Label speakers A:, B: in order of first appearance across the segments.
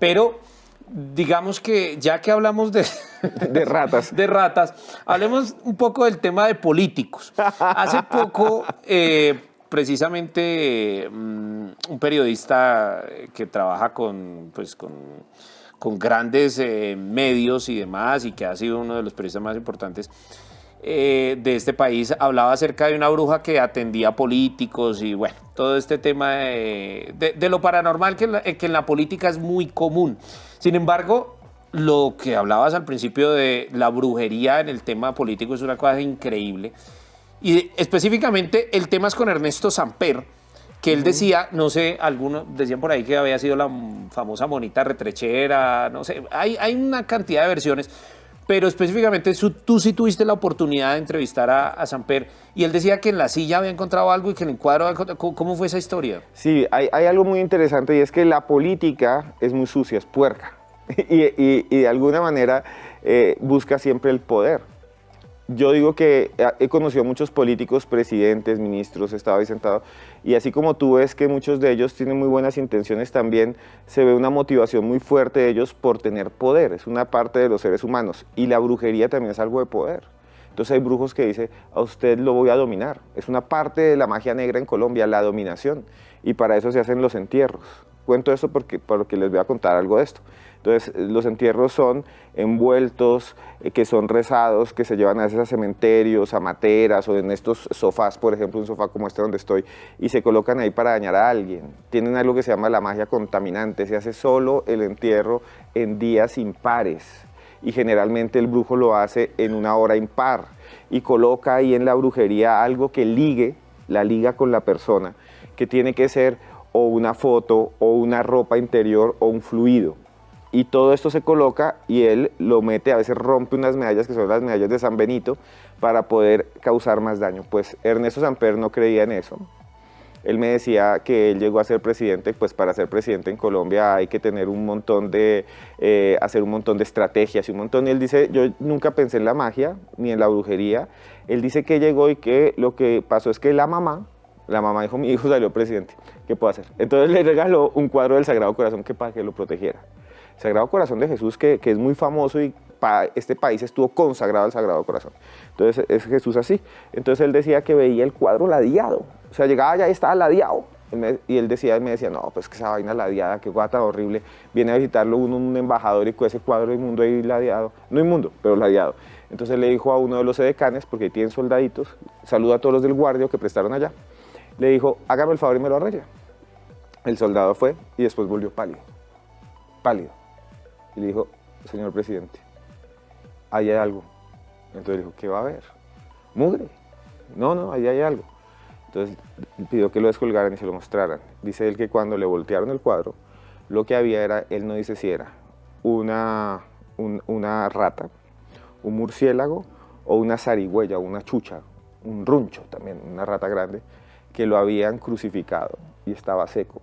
A: Pero digamos que ya que hablamos
B: De ratas.
A: de ratas, hablemos un poco del tema de políticos. Hace poco, precisamente, un periodista que trabaja con grandes medios y demás, y que ha sido uno de los periodistas más importantes de este país, hablaba acerca de una bruja que atendía políticos y bueno, todo este tema de lo paranormal que en la política es muy común. Sin embargo, lo que hablabas al principio de la brujería en el tema político es una cosa increíble. Y específicamente el tema es con Ernesto Samper, que él decía, no sé, algunos decían por ahí que había sido la famosa monita retrechera, no sé, hay una cantidad de versiones, pero específicamente tú sí tuviste la oportunidad de entrevistar a Samper y él decía que en la silla había encontrado algo y que en el cuadro había encontrado. ¿Cómo fue esa historia?
B: Sí, hay algo muy interesante y es que la política es muy sucia, es puerca y de alguna manera busca siempre el poder. Yo digo que he conocido a muchos políticos, presidentes, ministros, he estado ahí sentado, y así como tú ves que muchos de ellos tienen muy buenas intenciones, también se ve una motivación muy fuerte de ellos por tener poder, es una parte de los seres humanos, y la brujería también es algo de poder. Entonces hay brujos que dicen, a usted lo voy a dominar, es una parte de la magia negra en Colombia, la dominación, y para eso se hacen los entierros. Cuento esto porque les voy a contar algo de esto. Entonces, los entierros son envueltos, que son rezados, que se llevan a veces a cementerios, a materas o en estos sofás, por ejemplo, un sofá como este donde estoy, y se colocan ahí para dañar a alguien. Tienen algo que se llama la magia contaminante, se hace solo el entierro en días impares y generalmente el brujo lo hace en una hora impar y coloca ahí en la brujería algo que la liga con la persona, que tiene que ser o una foto o una ropa interior o un fluido. Y todo esto se coloca y él lo mete, a veces rompe unas medallas que son las medallas de San Benito para poder causar más daño. Pues Ernesto Samper no creía en eso. Él me decía que él llegó a ser presidente, pues para ser presidente en Colombia hay que tener un montón de, hacer un montón de estrategias y un montón. Y él dice, yo nunca pensé en la magia ni en la brujería. Él dice que llegó y que lo que pasó es que la mamá dijo, mi hijo salió presidente, ¿qué puedo hacer? Entonces le regaló un cuadro del Sagrado Corazón para que lo protegiera. Sagrado Corazón de Jesús, que es muy famoso y para este país estuvo consagrado al Sagrado Corazón. Entonces es Jesús así. Entonces él decía que veía el cuadro ladeado. O sea, llegaba allá y estaba ladeado. Y él me decía, no, pues que esa vaina ladeada, qué guata horrible. Viene a visitarlo un embajador y con ese cuadro inmundo ahí ladeado. No inmundo, pero ladeado. Entonces le dijo a uno de los edecanes, porque tienen soldaditos, saluda a todos los del guardia que prestaron allá. Le dijo, hágame el favor y me lo arregla. El soldado fue y después volvió pálido. Y le dijo, señor presidente, ahí hay algo. Entonces dijo, ¿qué va a haber? Mugre. No, ahí hay algo. Entonces pidió que lo descolgaran y se lo mostraran. Dice él que cuando le voltearon el cuadro, lo que había era, él no dice si era una rata, un murciélago o una zarigüeya, una chucha, un runcho también, una rata grande, que lo habían crucificado y estaba seco,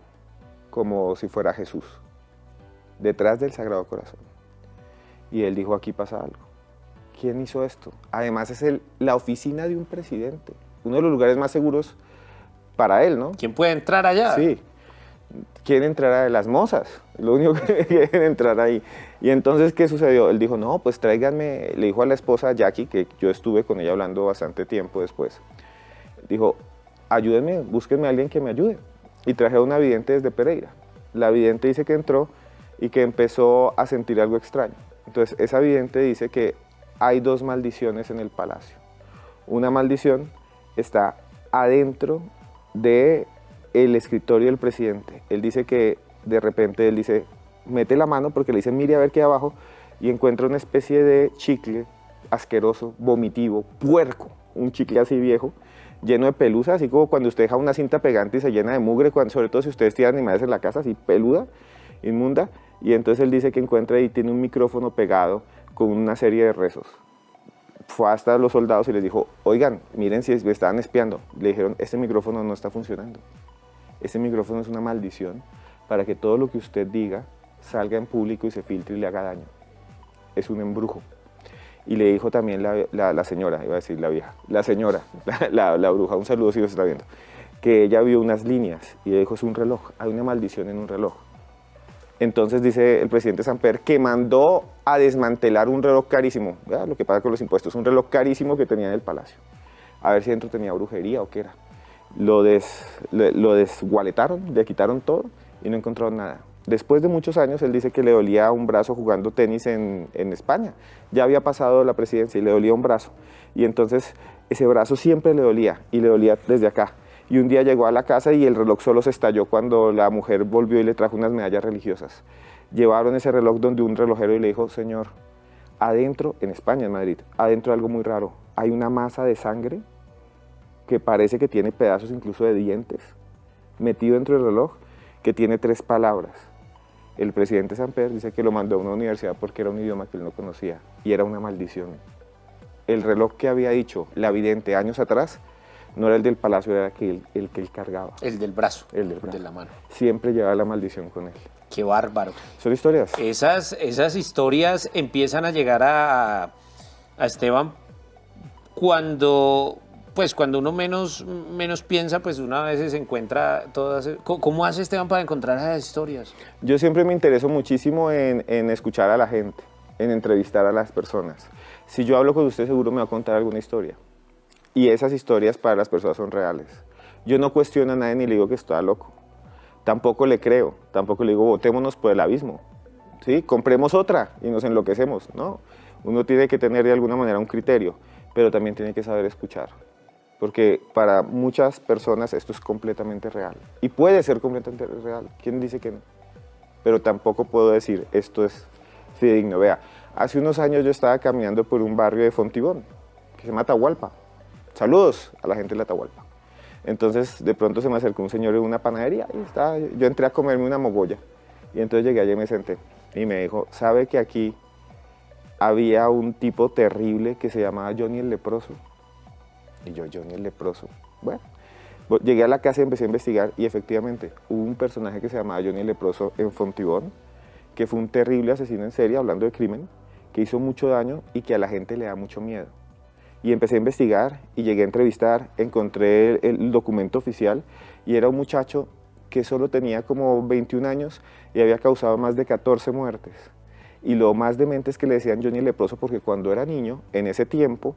B: como si fuera Jesús, detrás del Sagrado Corazón. Y él dijo, aquí pasa algo. ¿Quién hizo esto? Además es la oficina de un presidente, uno de los lugares más seguros para él, ¿no?
A: ¿Quién puede entrar allá?
B: Sí. Quieren entrar a las mozas, lo único que quieren entrar ahí. Y entonces, ¿qué sucedió? Él dijo, no, pues tráiganme, le dijo a la esposa Jackie, que yo estuve con ella hablando bastante tiempo después, dijo, ayúdenme, búsquenme a alguien que me ayude. Y traje a una vidente desde Pereira. La vidente dice que entró y que empezó a sentir algo extraño. Entonces, esa vidente dice que hay dos maldiciones en el palacio. Una maldición está adentro del escritorio del presidente. Él dice que de repente él dice, mete la mano porque le dice, mire a ver qué hay abajo, y encuentra una especie de chicle asqueroso, vomitivo, puerco, un chicle así viejo, lleno de pelusa, así como cuando usted deja una cinta pegante y se llena de mugre, sobre todo si ustedes tienen animales en la casa, así peluda, inmunda, y entonces él dice que encuentra y tiene un micrófono pegado con una serie de rezos. Fue hasta los soldados y les dijo, oigan, miren si me estaban espiando. Le dijeron, este micrófono no está funcionando. Este micrófono es una maldición para que todo lo que usted diga salga en público y se filtre y le haga daño. Es un embrujo. Y le dijo también la señora, iba a decir la vieja, la señora, la bruja, un saludo si lo está viendo, que ella vio unas líneas y le dijo, es un reloj, hay una maldición en un reloj. Entonces dice el presidente Samper que mandó a desmantelar un reloj carísimo, ¿verdad? Lo que pasa con los impuestos, un reloj carísimo que tenía en el palacio. A ver si dentro tenía brujería o qué era. Lo desgualetaron, le quitaron todo y no encontraron nada. Después de muchos años, él dice que le dolía un brazo jugando tenis en España. Ya había pasado la presidencia y le dolía un brazo. Y entonces ese brazo siempre le dolía y le dolía desde acá. Y un día llegó a la casa y el reloj solo se estalló cuando la mujer volvió y le trajo unas medallas religiosas. Llevaron ese reloj donde un relojero y le dijo, señor, adentro, en España, en Madrid, adentro hay algo muy raro. Hay una masa de sangre que parece que tiene pedazos incluso de dientes, metido dentro del reloj, que tiene 3 palabras. El presidente Samper dice que lo mandó a una universidad porque era un idioma que él no conocía y era una maldición. El reloj que había dicho la vidente años atrás no era el del palacio, era el que él cargaba.
A: El del brazo.
B: El del brazo.
A: De la mano.
B: Siempre llevaba la maldición con él.
A: Qué bárbaro.
B: Son historias.
A: Esas historias empiezan a llegar a Esteban cuando uno menos piensa, pues uno a veces encuentra todas. ¿Cómo hace Esteban para encontrar esas historias?
B: Yo siempre me intereso muchísimo en escuchar a la gente, en entrevistar a las personas. Si yo hablo con usted, seguro me va a contar alguna historia. Y esas historias para las personas son reales. Yo no cuestiono a nadie ni le digo que está loco. Tampoco le creo, tampoco le digo botémonos por el abismo. ¿Sí? Compremos otra y nos enloquecemos. No, uno tiene que tener de alguna manera un criterio, pero también tiene que saber escuchar. Porque para muchas personas esto es completamente real. Y puede ser completamente real. ¿Quién dice que no? Pero tampoco puedo decir esto es fidedigno. Vea, hace unos años yo estaba caminando por un barrio de Fontibón, que se llama Atahualpa. Saludos a la gente de la Atahualpa. Entonces de pronto se me acercó un señor en una panadería y yo entré a comerme una mogolla. Y entonces llegué allí y me senté. Y me dijo, ¿sabe que aquí había un tipo terrible que se llamaba Johnny el Leproso? Y yo, Johnny el Leproso. Bueno, llegué a la casa y empecé a investigar y efectivamente hubo un personaje que se llamaba Johnny el Leproso en Fontibón, que fue un terrible asesino en serie, hablando de crimen, que hizo mucho daño y que a la gente le da mucho miedo. Y empecé a investigar y llegué a entrevistar, encontré el documento oficial y era un muchacho que solo tenía como 21 años y había causado más de 14 muertes. Y lo más demente es que le decían Johnny el Leproso porque cuando era niño, en ese tiempo,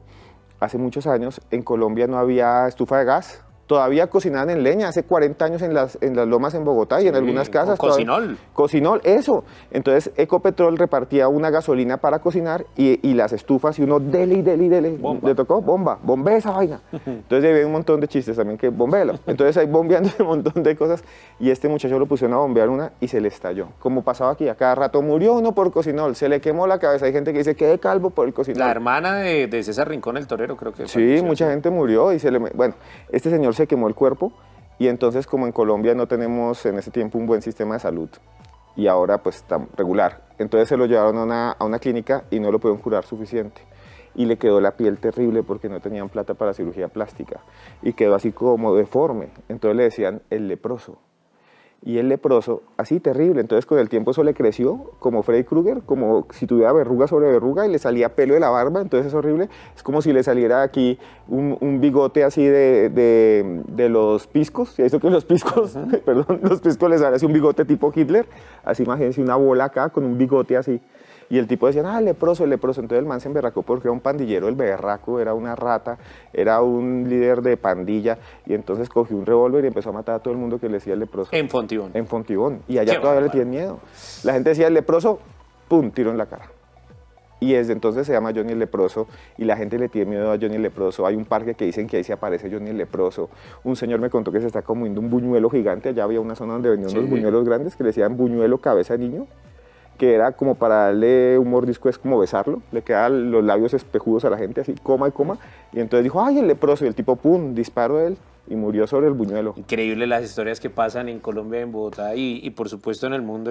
B: hace muchos años, en Colombia no había estufa de gas. Todavía cocinaban en leña, hace 40 años en las lomas en Bogotá y en algunas casas.
A: Cocinol.
B: Cocinol, eso. Entonces Ecopetrol repartía una gasolina para cocinar y las estufas y uno dele.
A: Bomba.
B: Le tocó bomba, bombea esa vaina. Entonces había un montón de chistes también que bombéelo. Entonces ahí bombeando un montón de cosas y este muchacho lo pusieron a bombear una y se le estalló. Como pasaba aquí, a cada rato murió uno por Cocinol, se le quemó la cabeza. Hay gente que dice quedé calvo por el Cocinol.
A: La hermana de César Rincón, el torero, creo que
B: sí, mucha gente murió y bueno, este señor se quemó el cuerpo y entonces como en Colombia no tenemos en ese tiempo un buen sistema de salud y ahora pues está regular, entonces se lo llevaron a una clínica y no lo pudieron curar suficiente y le quedó la piel terrible porque no tenían plata para cirugía plástica y quedó así como deforme, entonces le decían el leproso. Y el leproso, así terrible, entonces con el tiempo eso le creció como Freddy Krueger, como si tuviera verruga sobre verruga y le salía pelo de la barba, entonces es horrible, es como si le saliera aquí un bigote así de los piscos, ¿sí? Eso que los piscos, perdón, los piscos les sale así un bigote tipo Hitler, así imagínense una bola acá con un bigote así. Y el tipo decía, el leproso, entonces el man se emberracó porque era un pandillero, el berraco, era una rata, era un líder de pandilla, y entonces cogió un revólver y empezó a matar a todo el mundo que le decía el leproso.
A: En Fontibón.
B: En Fontibón, y allá todavía le tienen miedo. La gente decía el leproso, pum, tiro en la cara. Y desde entonces se llama Johnny el Leproso, y la gente le tiene miedo a Johnny el Leproso. Hay un parque que dicen que ahí se aparece Johnny el Leproso. Un señor me contó que se está comiendo un buñuelo gigante, allá había una zona donde venían unos buñuelos grandes que le decían buñuelo cabeza de niño, que era como para darle un mordisco, es como besarlo, le quedaban los labios espejudos a la gente, así, coma, y entonces dijo, ¡ay, el leproso! Y el tipo, ¡pum!, disparó a él y murió sobre el buñuelo.
A: Increíble las historias que pasan en Colombia, en Bogotá y por supuesto en el mundo.